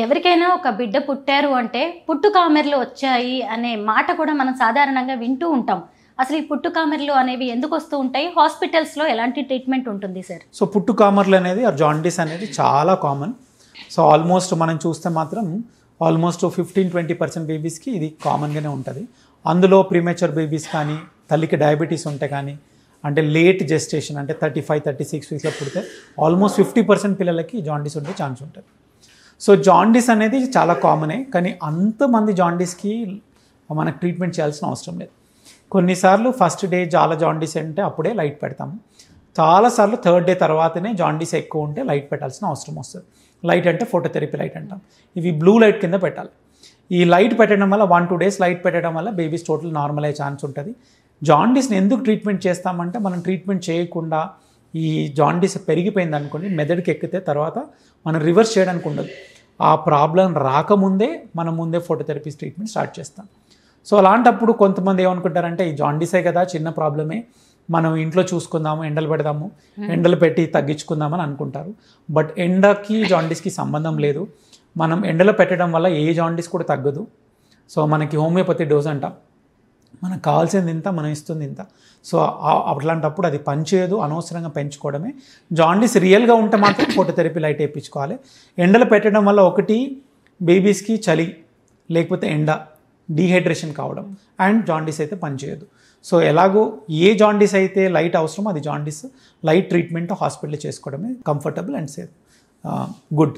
ఎవరికైనా ఒక బిడ్డ పుట్టారు అంటే పుట్టుకామెర్లు వచ్చాయి అనే మాట కూడా మనం సాధారణంగా వింటూ ఉంటాం. అసలు ఈ పుట్టుకామెర్లు అనేవి ఎందుకు వస్తూ ఉంటాయి? హాస్పిటల్స్‌లో ఎలాంటి ట్రీట్మెంట్ ఉంటుంది సార్? సో పుట్టుకామెర్లు అనేది జాండీస్ అనేది చాలా కామన్. సో ఆల్మోస్ట్ మనం చూస్తే మాత్రం ఆల్మోస్ట్ 15-20% బేబీస్కి ఇది కామన్గానే ఉంటుంది. అందులో ప్రీమేచర్ బేబీస్ కానీ, తల్లికి డయాబెటీస్ ఉంటే కానీ, అంటే లేట్ జెస్టేషన్ అంటే 35-36 వీక్స్లో పుడితే ఆల్మోస్ట్ 50% పిల్లలకి జాండీస్ ఉండే ఛాన్స్ ఉంటుంది. సో జాండీస్ అనేది చాలా కామనే, కానీ అంతమంది జాండీస్కి మనకు ట్రీట్మెంట్ చేయాల్సిన అవసరం లేదు. కొన్నిసార్లు ఫస్ట్ డే చాలా జాండీస్ అంటే అప్పుడే లైట్ పెడతాము. చాలాసార్లు థర్డ్ డే తర్వాతనే జాండీస్ ఎక్కువ ఉంటే లైట్ పెట్టాల్సిన అవసరం వస్తుంది. లైట్ అంటే ఫోటోథెరపీ లైట్ అంటాం. ఇవి బ్లూ లైట్ కింద పెట్టాలి. ఈ లైట్ పెట్టడం వల్ల 1-2 డేస్ లైట్ పెట్టడం వల్ల బేబీస్ టోటల్ నార్మల్ అయ్యే ఛాన్స్ ఉంటుంది. జాండీస్ని ఎందుకు ట్రీట్మెంట్ చేస్తామంటే, మనం ట్రీట్మెంట్ చేయకుండా ఈ జాండీస్ పెరిగిపోయింది అనుకోండి, మెదడుకి ఎక్కితే తర్వాత మనం రివర్స్ చేయడానికి ఉండదు. ఆ ప్రాబ్లం రాకముందే మనం ముందే ఫోటోథెరపీ ట్రీట్మెంట్ స్టార్ట్ చేస్తాం. సో అలాంటప్పుడు కొంతమంది ఏమనుకుంటారంటే, ఈ జాండీసే కదా, చిన్న ప్రాబ్లమే, మనం ఇంట్లో చూసుకుందాము, ఎండలు పెడదాము, ఎండలు పెట్టి తగ్గించుకుందామని అనుకుంటారు. బట్ ఎండకి జాండీస్కి సంబంధం లేదు. మనం ఎండలో పెట్టడం వల్ల ఏ జాండీస్ కూడా తగ్గదు. సో మనకి హోమియోపతి డోస్ అంటాం, మనకు కావాల్సింది ఇంత, మనం ఇస్తుంది ఇంత. సో అట్లాంటప్పుడు అది పనిచేయదు, అనవసరంగా పెంచుకోవడమే. జాండీస్ రియల్గా ఉంటే మాత్రం ఫోటోథెరపీ లైట్ వేయించుకోవాలి. ఎండలు పెట్టడం వల్ల ఒకటి బేబీస్కి చలి, లేకపోతే ఎండ, డీహైడ్రేషన్ కావడం, అండ్ జాండీస్ అయితే పనిచేయదు. సో ఎలాగో ఏ జాండీస్ అయితే లైట్ అవసరమో అది జాండీస్ లైట్ ట్రీట్మెంట్ హాస్పిటల్లో చేసుకోవడమే కంఫర్టబుల్ అండ్ సేఫ్, గుడ్.